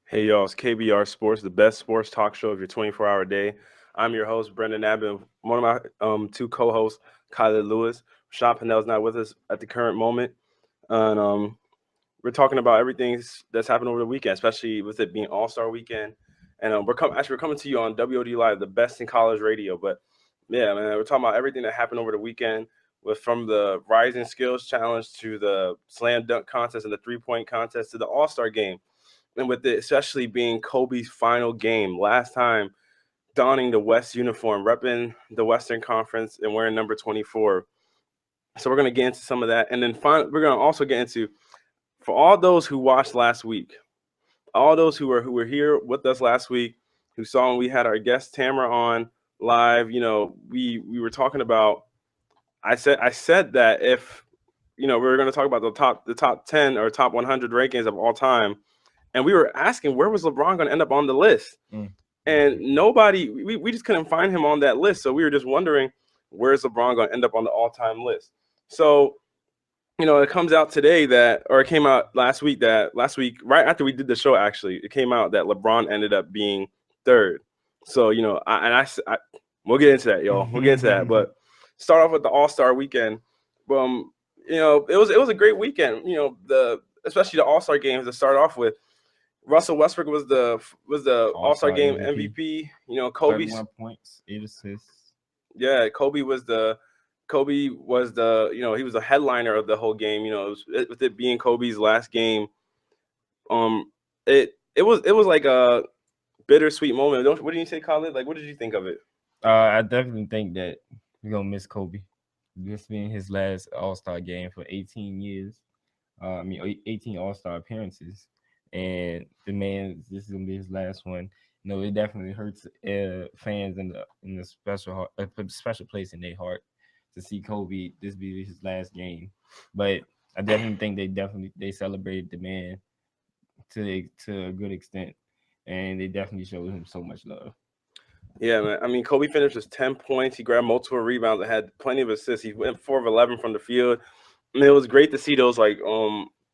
Hey y'all, it's KBR Sports, the best sports talk show of your 24-hour day. I'm your host, Brendan Abbott. One of my two co-hosts, Kyler Lewis. Sean Pinnell's not with us at the current moment. And we're talking about everything that's happened over the weekend, especially with it being All-Star weekend. And we're coming to you on WOD Live, the best in college radio. But yeah, man, we're talking about everything that happened over the weekend, with from the Rising Skills Challenge to the Slam Dunk contest and the three-point contest to the All-Star game. And with it especially being Kobe's final game, last time donning the West uniform, repping the Western Conference and wearing number 24. So we're going to get into some of that. And then we're going to also get into, for all those who watched last week, all those who were here with us last week, who saw when we had our guest Tamara on live, we were talking about, I said that if, we were going to talk about the top 10 or top 100 rankings of all time, and we were asking where was LeBron going to end up on the list, and nobody, we just couldn't find him on that list. So we were just wondering, where's LeBron going to end up on the all-time list? So it comes out today it came out last week right after we did the show, actually, it came out that LeBron ended up being third. So we'll get into that, y'all. We'll get into that, but start off with the All-Star weekend. It was a great weekend. Especially the All-Star games to start off with. Russell Westbrook was the All-Star game MVP. Kobe 31 points, 8 assists. Yeah, Kobe was the he was a headliner of the whole game. With it being Kobe's last game, it was like a bittersweet moment. What do you say, Khalid? Like, what did you think of it? I definitely think that we're gonna miss Kobe. This being his last All-Star game for 18 years. 18 All-Star appearances, and this is gonna be his last one. It definitely hurts fans in the special place in their heart to see Kobe this be his last game. But I definitely think they celebrated the man to a good extent, and they definitely showed him so much love. Yeah, man. I mean, Kobe finished with 10 points. He grabbed multiple rebounds and had plenty of assists. He went 4 of 11 from the field. I mean, it was great to see those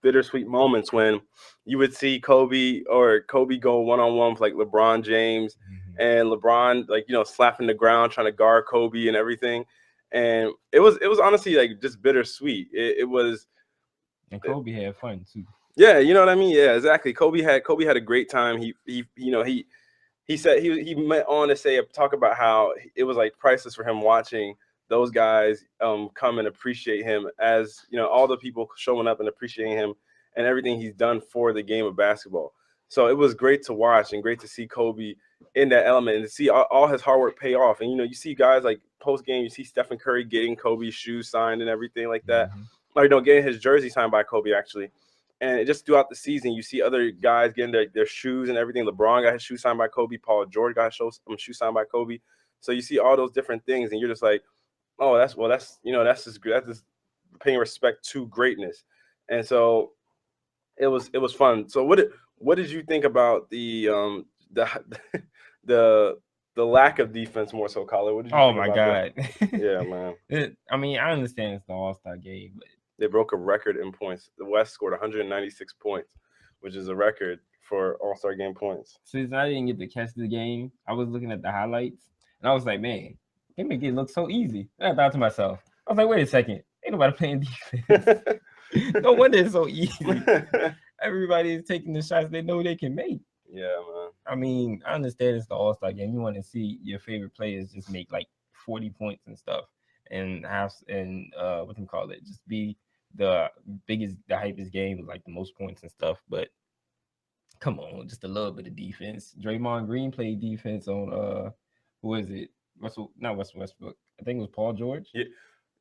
bittersweet moments when you would see Kobe go one-on-one with like LeBron James, and LeBron slapping the ground trying to guard Kobe and everything. And it was honestly like just bittersweet. It was. And Kobe had fun too. Yeah, you know what I mean? Yeah, exactly. Kobe had a great time. He said he went on to talk about how it was like priceless for him watching those guys come and appreciate him, as all the people showing up and appreciating him and everything he's done for the game of basketball. So it was great to watch and great to see Kobe in that element and to see all his hard work pay off. And you see guys like post game, you see Stephen Curry getting Kobe's shoes signed and everything like that, or getting his jersey signed by Kobe actually. And just throughout the season, you see other guys getting their shoes and everything. LeBron got his shoe signed by Kobe. Paul George got his shoe signed by Kobe. So you see all those different things, and you're just like, oh, that's just paying respect to greatness. And so it was fun. So what did you think about the the the lack of defense more so, Colin? What did you Oh think my about God! that? Yeah, man. I understand it's the All-Star game, but They broke a record in points. The West scored 196 points, which is a record for All-Star game points. since I didn't get to catch the game, I was looking at the highlights, and I was like, man, they make it look so easy. And I thought to myself, I was like, wait a second, ain't nobody playing defense. No wonder it's so easy. Everybody is taking the shots they know they can make. Yeah, man. I mean, I understand it's the All-Star game. You want to see your favorite players just make like 40 points and stuff, and what you call it, just be the hypest game with like the most points and stuff. But come on, just a little bit of defense. Draymond Green played defense on who is it? Not Russell Westbrook. I think it was Paul George. Yeah,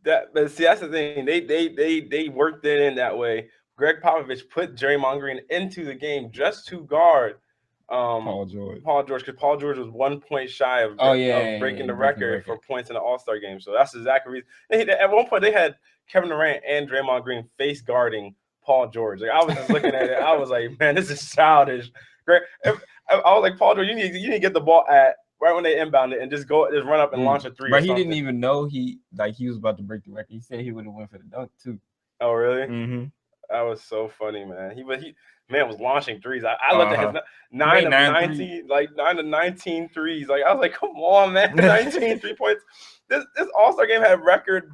but see, that's the thing. They worked it in that way. Greg Popovich put Draymond Green into the game just to guard Paul George. because Paul George was 1 point shy of breaking the record for points in the All-Star game. So that's exactly reason. At one point, they had Kevin Durant and Draymond Green face guarding Paul George. Like, I was just looking at it, I was like, man, this is childish. Greg, I was like, Paul George, you need to get the ball at right when they inbound it and just run up and launch a three. But he didn't even know he was about to break the record. He said he would have went for the dunk too. Oh, really? Mm-hmm. That was so funny, man. He was launching threes. I looked at his 9 Made of 9 19, like 9 of 19 threes. Like I was like, come on, man, 19 3 points. This All-Star game had records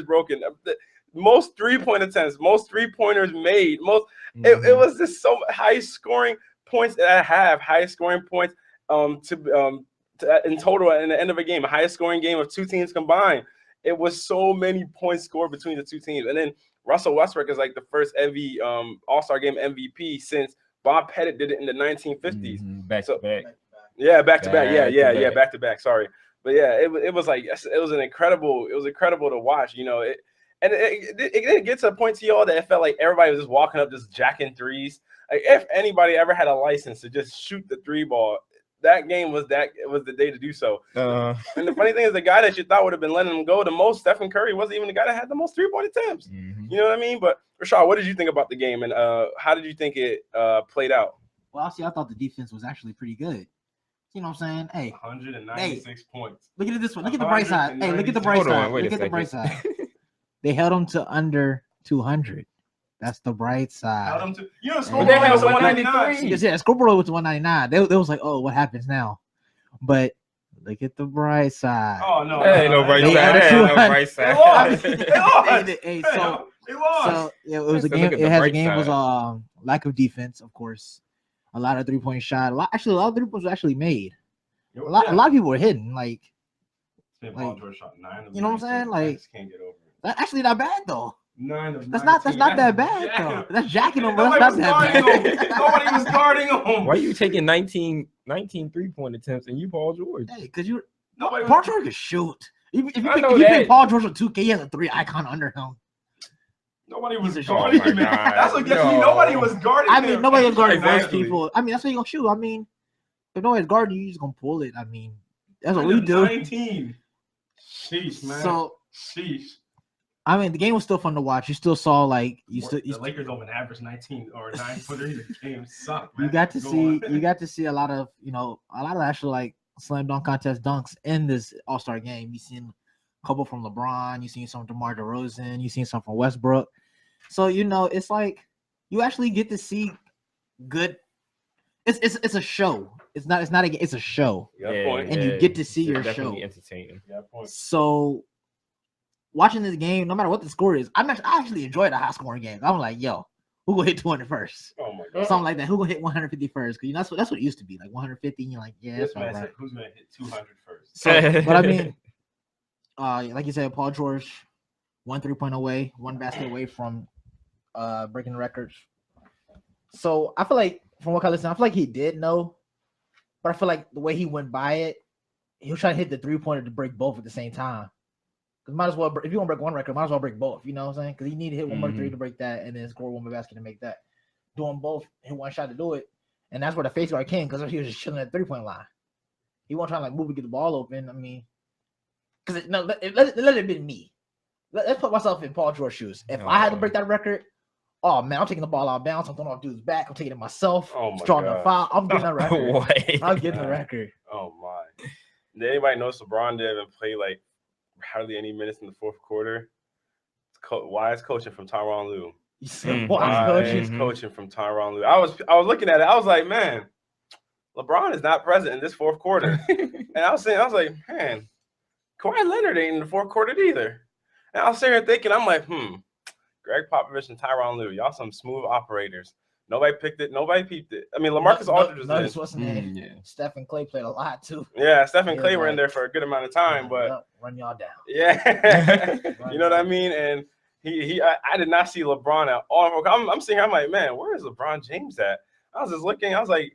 broken. The most 3-point attempts, most 3-pointers made, most. It was just so high scoring points at half, high scoring points in total in the end of a game, a highest scoring game of two teams combined. It was so many points scored between the two teams, and then Russell Westbrook is like the first All-Star game MVP since Bob Pettit did it in the 1950s. Back to back. Yeah, back to back. Yeah, back to back. Sorry, but yeah, it was like it was incredible to watch. You know, it didn't get to a point to y'all that it felt like everybody was just walking up just jacking threes. Like if anybody ever had a license to just shoot the three ball, that game was the day to do so. And the funny thing is, the guy that you thought would have been letting him go the most, Stephen Curry, wasn't even the guy that had the most 3-point attempts. You know what I mean? But Rashad, what did you think about the game, and how did you think it played out? Well, I thought the defense was actually pretty good. You know what I'm saying? Hey, 196 points. Look at this one. Look at the bright side. Hey, look at the bright side. Look at the bright side. They held them to under 200. That's the bright side. Held them to, scoreboard was 193. Yeah, scoreboard was 199. They was like, oh, what happens now? But look at the bright side. Oh no, ain't no bright side. Ain't no bright side. It So yeah, it was a game. It has a game was lack of defense, of course. A lot of 3-point shot. A lot of 3-points were actually made. A lot of people were hitting. Like Paul George shot 9 of you know what I'm saying? Like, I just can't get over it. That's actually not bad though. 9 of that's not that bad though. That's jacking them, but that's not that bad. Nobody was guarding him. Why are you taking 19 3-point attempts and you Paul George? Hey, because Paul George can shoot. If you pick Paul George on 2K, he has a 3 icon under him. Nobody was guarding him. That's what gets me. Nobody was guarding him. I mean, nobody was guarding most people. I mean, that's how you gonna shoot. I mean, if nobody's guarding you, you're just gonna pull it. I mean, that's what we do. 19. Sheesh, man. So, sheesh. I mean, the game was still fun to watch. You still saw the Lakers don't even average 19 or 9-footers. The game sucked. You got to see a lot of actual like slam dunk contest dunks in this All-Star game. You seen a couple from LeBron. You seen some from DeMar DeRozan. You seen some from Westbrook. So it's like you actually get to see good. It's a show. It's a show. And you get to see your show. Entertaining. So watching this game, no matter what the score is, I actually enjoy the high scoring games. I'm like, yo, who gonna hit 200 first? Oh my god, something like that. Who gonna hit 150 first? Because that's what it used to be, like 150. And you're like, yeah, that's right. Who's gonna hit 200 first? So, but I mean, like you said, Paul George, 1 3-point away, 1 basket away from breaking the records. So I feel like, from what I listen, I feel like he did know, but I feel like the way he went by it, he was trying to hit the 3-pointer to break both at the same time. Because might as well, if you want to break one record, might as well break both. You know what I'm saying? Because he needed to hit one more 3 to break that, and then score 1 more basket to make that. Doing both, hit 1 shot to do it, and that's where the face guard came, because he was just chilling at the 3-point line. He wasn't trying to like move to get the ball open. I mean, because let it have been me. Let's put myself in Paul George's shoes. If I had to break that record, oh man, I'm taking the ball out of bounds. I'm throwing off dude's back. I'm taking it myself. Drawing the foul. I'm getting that record. I'm getting the record. Oh my! Did anybody notice LeBron didn't even play like hardly any minutes in the fourth quarter? Wise coaching from Tyronn Lue. You said wise coaching from Tyronn Lue. I was looking at it. I was like, man, LeBron is not present in this fourth quarter. And I was like, man, Kawhi Leonard ain't in the fourth quarter either. And I was sitting here thinking, I'm like, Greg Popovich and Tyronn Lue, y'all some smooth operators. Nobody picked it. Nobody peeped it. I mean, LaMarcus Aldridge was in. Yeah. Steph and Clay played a lot too. Yeah, Steph and Clay were in there for a good amount of time, but run y'all down. Yeah, you know what I mean. And I did not see LeBron at all. I'm sitting here, I'm like, man, where is LeBron James at? I was just looking. I was like,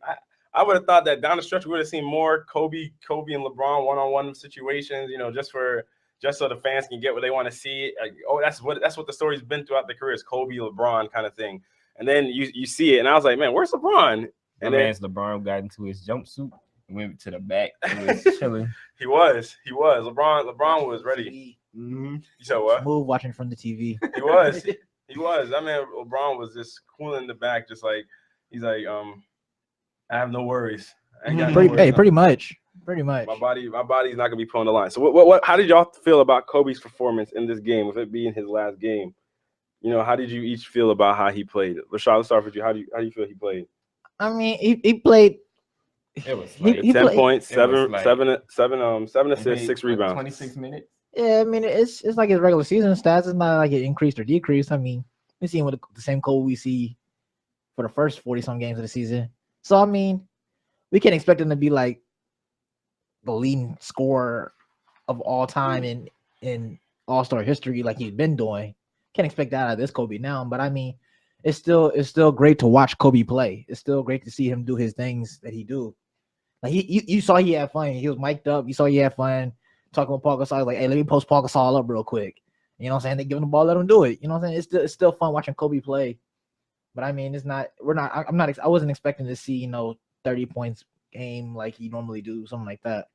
I would have thought that down the stretch we would have seen more Kobe and LeBron one-on-one situations. You know, just so the fans can get what they want to see. Like, that's what the story's been throughout the career is Kobe, LeBron kind of thing. And then you see it, and I was like, man, where's LeBron? And then LeBron got into his jumpsuit and went to the back. He was chilling. He was. LeBron was ready. Mm-hmm. You said what? Smooth watching from the TV. He was. I mean, LeBron was just cool in the back, just like he's like, I have no worries. Pretty much. My body's not gonna be put on the line. So what how did y'all feel about Kobe's performance in this game, with it being his last game? How did you each feel about how he played? Rashad, let's start with you. How do you feel he played? I mean, he played. It was He, like he 10 played. points, it was seven, like seven, seven, seven he assists, played 6 what, rebounds. 26 minutes. Yeah, I mean, it's like his regular season stats. It's not like it increased or decreased. I mean, we see him with the same Cole we see for the first 40-some games of the season. So I mean, we can't expect him to be like the leading scorer of all time in All-Star history like he's been doing. Can't expect that out of this Kobe now. But I mean, it's still great to watch Kobe play. It's still great to see him do his things that he do. Like you saw he had fun. He was mic'd up. You saw he had fun talking with Paul Gasol. Like, hey, let me post Paul Gasol up real quick. You know what I'm saying? They give him the ball, let him do it. You know what I'm saying? It's still fun watching Kobe play. But I mean, it's not. We're not. I'm not. I wasn't expecting to see 30 points game like he normally do, something like that.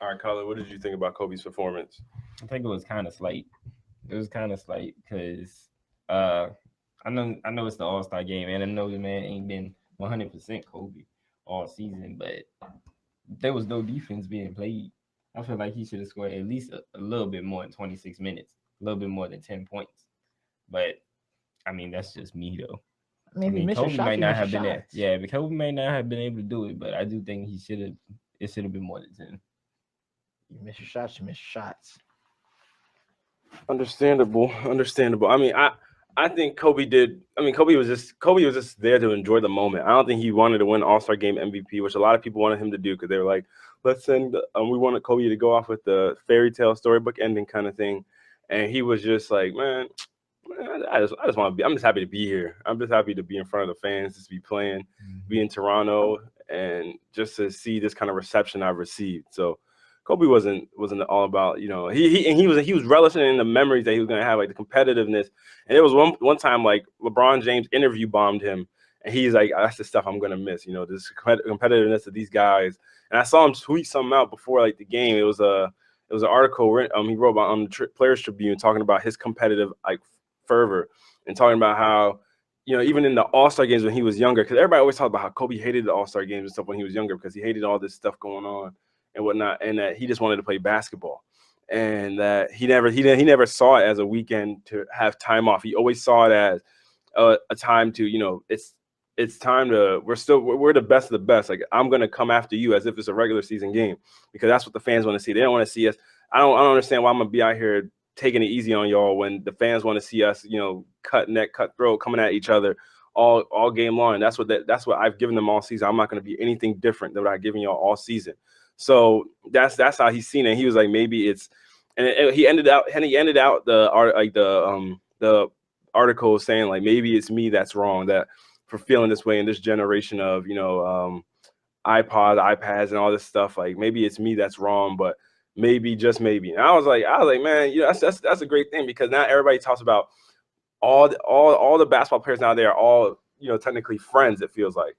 All right, Colin, what did you think about Kobe's performance? I think it was kind of slight. It was kind of slight because uh, I know it's the All Star game, and I know the man ain't been 100% Kobe all season, but there was no defense being played. I feel like he should have scored at least a little bit more in 26 minutes, a little bit more than 10 points. But I mean, that's just me though. I Maybe mean, miss your Kobe shots. might You not miss your have been there. shots. Yeah, but Kobe might not have been able to do it. But I do think he should have. It should have been more than 10. You miss your shots. You miss your shots. Understandable. I mean, I think Kobe did. I mean, Kobe was just there to enjoy the moment. I don't think he wanted to win All-Star Game MVP, which a lot of people wanted him to do because they were like, let's send. We wanted Kobe to go off with the fairy tale storybook ending kind of thing, and he was just like, man, I just want to be. I'm just happy to be here. I'm just happy to be in front of the fans, just be playing, be in Toronto, and just to see this kind of reception I've received. So Kobe wasn't all about he was relishing in the memories that he was gonna have, like the competitiveness. And it was one time like LeBron James interview bombed him, and he's like, that's the stuff I'm gonna miss. This competitiveness of these guys. And I saw him tweet something out before like the game. It was an article he wrote about on the Players Tribune talking about his competitive like fervor and talking about how even in the All-Star games when he was younger, because everybody always talked about how Kobe hated the All-Star games and stuff when he was younger because he hated all this stuff going on and whatnot, and that he just wanted to play basketball, and that he never saw it as a weekend to have time off. He always saw it as a time to it's time to we're the best of the best. Like I'm gonna come after you as if it's a regular season game because that's what the fans want to see. They don't want to see us. I don't understand why I'm gonna be out here taking it easy on y'all when the fans want to see us, cut neck, cut throat, coming at each other all game long. And that's what I've given them all season. I'm not going to be anything different than what I've given y'all all season. So that's how he's seen it. He was like, maybe it's, and he ended out the article saying like maybe it's me that's wrong that for feeling this way in this generation of iPods, iPads, and all this stuff. Like maybe it's me that's wrong, but maybe just maybe. And I was like, man, that's a great thing because now everybody talks about all the basketball players now. They are all technically friends. It feels like,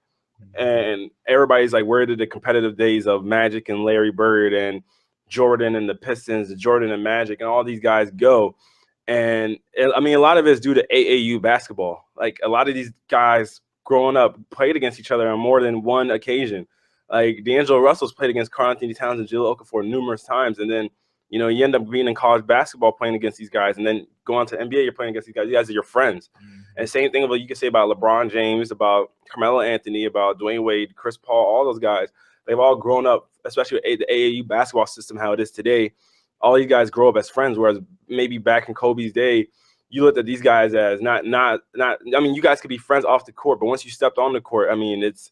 and everybody's like, where did the competitive days of Magic and Larry Bird and Jordan and the Pistons, Jordan and Magic, and all these guys go? And I mean, a lot of it is due to AAU basketball. Like a lot of these guys growing up played against each other on more than one occasion. Like D'Angelo Russell's played against Karl Anthony Towns and Jahlil Okafor numerous times, and then you end up being in college basketball playing against these guys, and then going to NBA, you're playing against these guys. You guys are your friends. Mm-hmm. And same thing about you can say about LeBron James, about Carmelo Anthony, about Dwayne Wade, Chris Paul, all those guys. They've all grown up, especially with the AAU basketball system, how it is today. All these guys grow up as friends, whereas maybe back in Kobe's day, you looked at these guys as not. I mean, you guys could be friends off the court, but once you stepped on the court, I mean, it's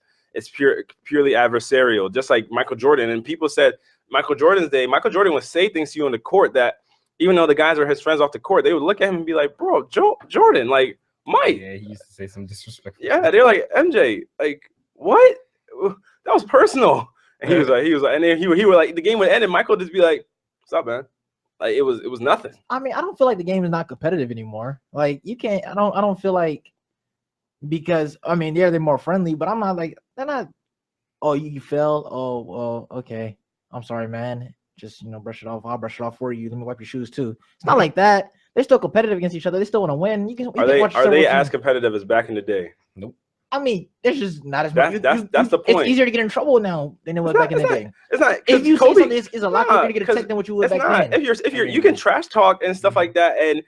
purely adversarial, just like Michael Jordan. And people said Michael Jordan's day, Michael Jordan would say things to you on the court that even though the guys were his friends off the court, they would look at him and be like, bro, Jordan, like Mike. Yeah, he used to say some disrespectful. Yeah, they're like, MJ, like what? That was personal. And he was like, and then he would like the game would end and Michael would just be like, what's up, man? Like it was nothing. I mean, I don't feel like the game is not competitive anymore. Like you can't. I don't feel like because I mean, yeah, they're more friendly, but I'm not like they're not. Oh, you fell. Oh, okay. I'm sorry, man. Just brush it off. I'll brush it off for you. Let me wipe your shoes too. It's not like that. They're still competitive against each other. They still want to win. Are they as competitive as back in the day? Nope. I mean, there's just not as That's much. that's the point. It's easier to get in trouble now than it was back in the day. It's not. If you Kobe, say something, it's a lot quicker to get a tech than what you would it's back not. then. If you're you can trash talk and stuff like that, and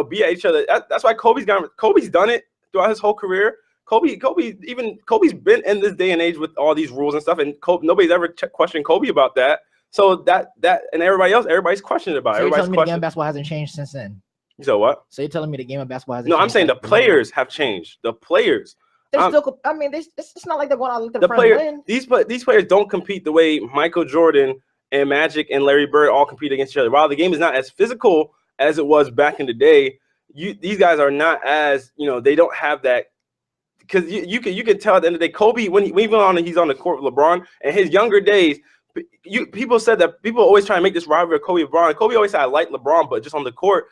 be at each other. That's why Kobe's done it throughout his whole career. Kobe's been in this day and age with all these rules and stuff, and nobody's ever questioned Kobe about that. So that and everybody's questioning about it. So you're telling Everybody's me the game of basketball hasn't changed since then? So what? So you're telling me the game of basketball hasn't No, changed? I'm saying the players have changed. The players. They're still. I mean, it's not like they're going out with their The friends players. win. These players don't compete the way Michael Jordan and Magic and Larry Bird all compete against each other. While the game is not as physical as it was back in the day, these guys are not as they don't have that. Because you can tell at the end of the day, Kobe when he's on the court with LeBron in his younger days. People said that people always try to make this rivalry of Kobe and LeBron. Kobe always said I like LeBron, but just on the court,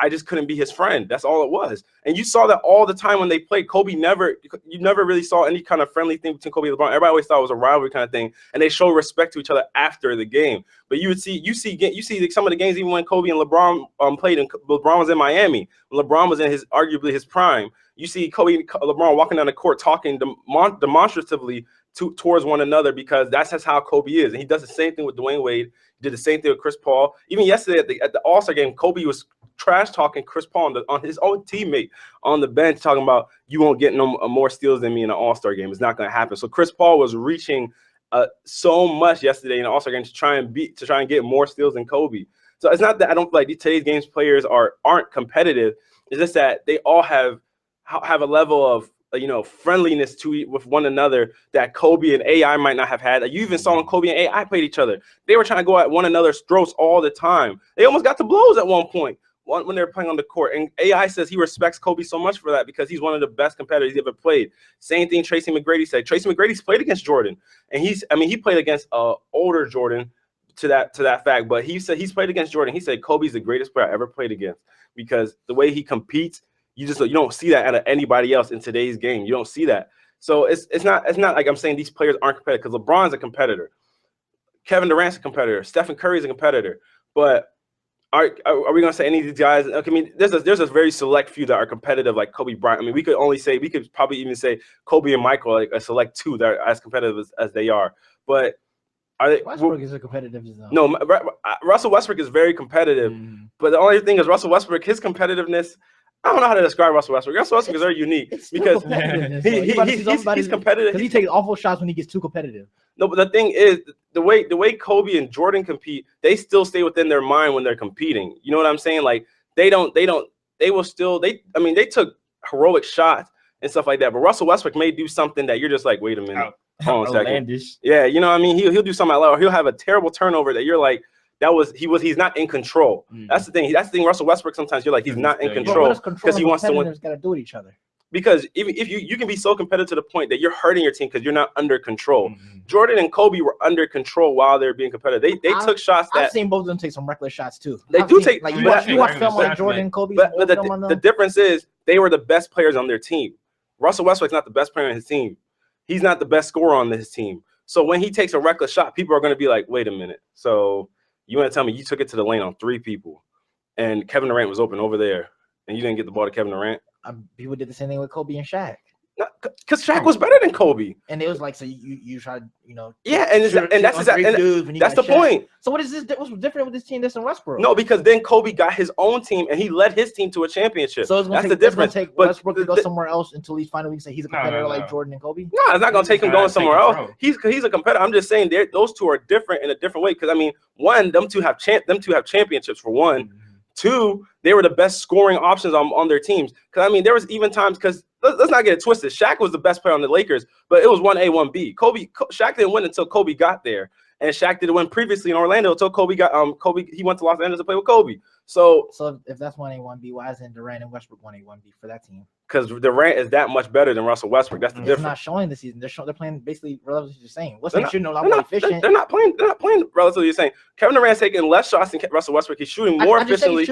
I just couldn't be his friend. That's all it was. And you saw that all the time when they played. You never really saw any kind of friendly thing between Kobe and LeBron. Everybody always thought it was a rivalry kind of thing, and they show respect to each other after the game. But you see some of the games even when Kobe and LeBron played, and LeBron was in Miami, when LeBron was in arguably his prime. You see Kobe and LeBron walking down the court talking demonstratively towards one another, because that's just how Kobe is. And he does the same thing with Dwayne Wade. He did the same thing with Chris Paul. Even yesterday at the All-Star game, Kobe was trash talking Chris Paul on his own teammate on the bench, talking about you won't get no more steals than me in an All-Star game. It's not going to happen. So Chris Paul was reaching so much yesterday in the All-Star game to try and get more steals than Kobe. So it's not that I don't feel like today's games players aren't competitive. It's just that they all have a level of friendliness with one another that Kobe and AI might not have had. You even saw when Kobe and AI played each other. They were trying to go at one another's throats all the time. They almost got to blows at one point when they were playing on the court. And AI says he respects Kobe so much for that because he's one of the best competitors he ever played. Same thing Tracy McGrady said. Tracy McGrady's played against Jordan, and he played against older Jordan to that fact. But he said he's played against Jordan. He said Kobe's the greatest player I ever played against because the way he competes. You don't see that out of anybody else in today's game. You don't see that. So it's not like I'm saying these players aren't competitive, because LeBron's a competitor, Kevin Durant's a competitor, Stephen Curry's a competitor. But are we gonna say any of these guys? Okay, I mean, there's a very select few that are competitive, like Kobe Bryant. I mean, we could probably even say Kobe and Michael, like a select two that are as competitive as they are. But are they? Westbrook is a competitive zone. No, Russell Westbrook is very competitive. But the only thing is Russell Westbrook, his competitiveness. I don't know how to describe Russell Westbrook. Russell Westbrook is very unique because he's competitive. Because he takes awful shots when he gets too competitive. No, but the thing is, the way Kobe and Jordan compete, they still stay within their mind when they're competing. You know what I'm saying? Like they took heroic shots and stuff like that. But Russell Westbrook may do something that you're just like, wait a minute, hold on a second. Yeah, you know what I mean? He'll do something like, or he'll have a terrible turnover that you're like, he's not in control. That's the thing. That's the thing. Russell Westbrook, sometimes you're like, he's not in control because he wants to win. Got to do with each other. Because if you can be so competitive to the point that you're hurting your team because you're not under control. Jordan and Kobe were under control while they were being competitive. They took shots that I've seen both of them take some reckless shots too. They do take like you watch film like Jordan and Kobe. But the difference is they were the best players on their team. Russell Westbrook's not the best player on his team. He's not the best scorer on his team. So when he takes a reckless shot, people are going to be like, wait a minute. So you want to tell me you took it to the lane on 3 people and Kevin Durant was open over there and you didn't get the ball to Kevin Durant? People did the same thing with Kobe and Shaq. Because Shaq was better than Kobe. And it was like, so you tried, Yeah, that's the point. So what is this? What's different with this team than Westbrook? No, because then Kobe got his own team and he led his team to a championship. So that's the difference. Take Westbrook to go somewhere else until he finally say he's a competitor like Jordan and Kobe. No, it's not going to take him going somewhere else. He's a competitor. I'm just saying those two are different in a different way. Because I mean, one, them two have championships for one. 2, they were the best scoring options on their teams. Because I mean, there was even times because let's not get it twisted. Shaq was the best player on the Lakers, but it was 1A, 1B. Shaq didn't win until Kobe got there, and Shaq didn't win previously in Orlando until Kobe got he went to Los Angeles to play with Kobe. So if that's 1A, 1B, why isn't Durant and Westbrook 1A, 1B for that team? Because Durant is that much better than Russell Westbrook. That's the difference. They're not showing this season. They're playing basically relatively the same. Westbrook shooting a lot more efficient. They're not playing relatively the same. Kevin Durant's taking less shots than Russell Westbrook. He's shooting more efficiently.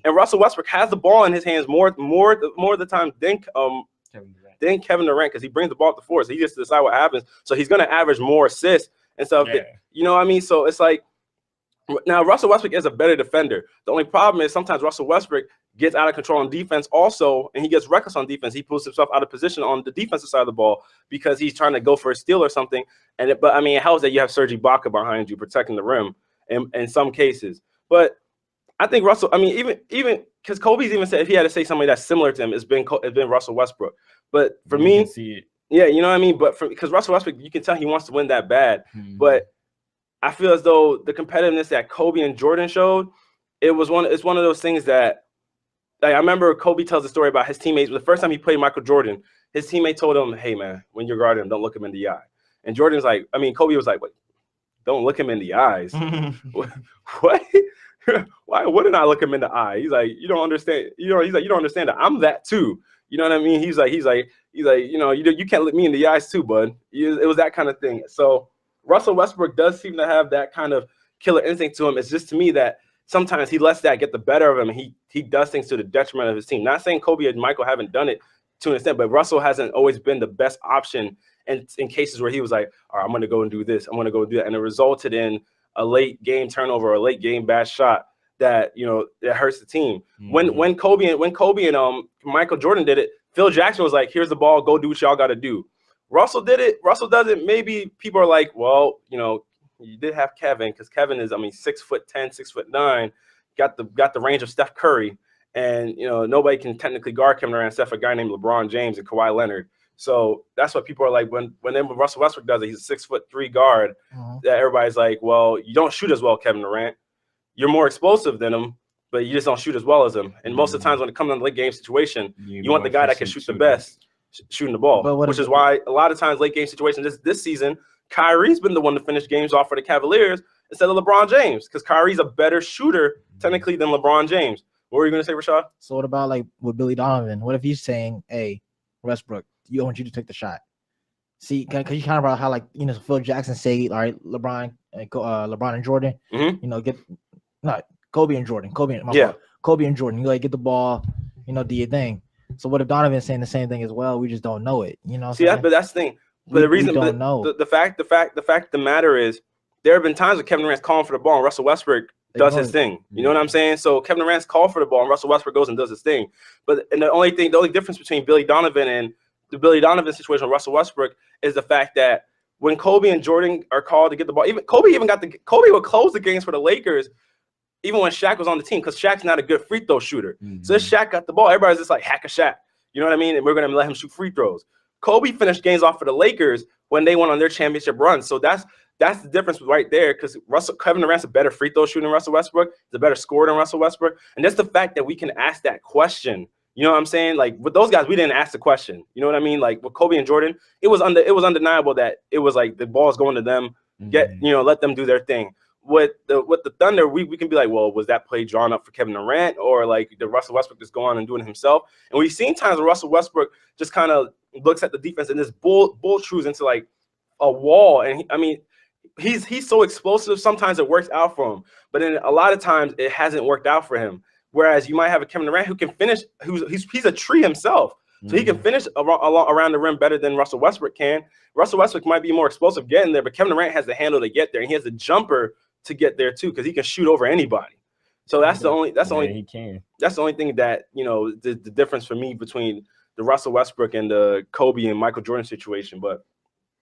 And Russell Westbrook has the ball in his hands more of the time than Kevin Durant because he brings the ball up the floor. So he gets to decide what happens. So he's going to average more assists and stuff. Yeah. You know what I mean? So it's like now Russell Westbrook is a better defender. The only problem is sometimes Russell Westbrook gets out of control on defense also, and he gets reckless on defense. He puts himself out of position on the defensive side of the ball because he's trying to go for a steal or something. But I mean, it helps that you have Serge Ibaka behind you protecting the rim in some cases. But I think Russell, I mean, even because Kobe's even said if he had to say somebody that's similar to him, it's been Russell Westbrook. But for me, see it. yeah, you know what I mean? But because Russell Westbrook, you can tell he wants to win that bad. But I feel as though the competitiveness that Kobe and Jordan showed, it's one of those things that, like, I remember Kobe tells a story about his teammates. The first time he played Michael Jordan, his teammate told him, "Hey man, when you're guarding him, don't look him in the eye." And Jordan's like, I mean, Kobe was like, "What? Don't look him in the eyes? What? Why wouldn't I look him in the eye?" He's like, "You don't understand. He's like, "You don't understand that I'm that too." You know what I mean? He's like, you can't look me in the eyes too, bud. It was that kind of thing. So Russell Westbrook does seem to have that kind of killer instinct to him. It's just to me that sometimes he lets that get the better of him, and he does things to the detriment of his team. Not saying Kobe and Michael haven't done it to an extent, but Russell hasn't always been the best option in cases where he was like, "All right, I'm going to go and do this. I'm going to go do that," and it resulted in a late game turnover or a late game bad shot that that hurts the team. When Kobe and Michael Jordan did it, Phil Jackson was like, "Here's the ball, go do what y'all got to do." Russell did it. Russell does it. Maybe people are like, "Well, you did have Kevin, because Kevin is, 6'10", 6'9", got the range of Steph Curry, and nobody can technically guard Kevin Durant except for a guy named LeBron James and Kawhi Leonard." So that's what people are like when Russell Westbrook does it. He's a 6'3" guard. That everybody's like, "Well, you don't shoot as well, Kevin Durant. You're more explosive than him, but you just don't shoot as well as him." And most of the times when it comes to the late game situation, you want the guy that can shoot the best shooting the ball, which is why a lot of times late game situations this season, Kyrie's been the one to finish games off for the Cavaliers instead of LeBron James, because Kyrie's a better shooter technically than LeBron James. What were you going to say, Rashad? So what about like with Billy Donovan? What if he's saying, "Hey, Westbrook, I want you to take the shot"? See, because you kind of about how Phil Jackson say, "All right, LeBron and Jordan, Kobe and Jordan, Kobe and Jordan, you get the ball, do your thing." So what if Donovan's saying the same thing as well? We just don't know it, See, but that's the thing. But the reason, we don't know. The fact of the matter is, there have been times when Kevin Durant's calling for the ball and Russell Westbrook does his thing. You know what I'm saying? So Kevin Durant's called for the ball and Russell Westbrook goes and does his thing. But the only difference between Billy Donovan and the Billy Donovan situation with Russell Westbrook is the fact that when Kobe and Jordan are called to get the ball, Kobe would close the games for the Lakers even when Shaq was on the team, because Shaq's not a good free throw shooter. So if Shaq got the ball, everybody's just like, hack a Shaq. You know what I mean? And we're going to let him shoot free throws. Kobe finished games off for the Lakers when they went on their championship run. So that's the difference right there, because Kevin Durant's a better free throw shooter than Russell Westbrook. He's a better scorer than Russell Westbrook. And that's the fact that we can ask that question. You know what I'm saying? Like with those guys, we didn't ask the question. You know what I mean? Like with Kobe and Jordan, it was undeniable that it was like the ball is going to them. Let them do their thing. With the Thunder, we can be like, well, was that play drawn up for Kevin Durant, or like did Russell Westbrook just go on and doing it himself? And we've seen times where Russell Westbrook just kind of looks at the defense and just bull trues into like a wall. And he's so explosive. Sometimes it works out for him, but then a lot of times it hasn't worked out for him. Whereas you might have a Kevin Durant who can finish, he's a tree himself. So he can finish around the rim better than Russell Westbrook can. Russell Westbrook might be more explosive getting there, but Kevin Durant has the handle to get there, and he has the jumper to get there too, because he can shoot over anybody. So that's the only thing that the difference for me between the Russell Westbrook and the Kobe and Michael Jordan situation. But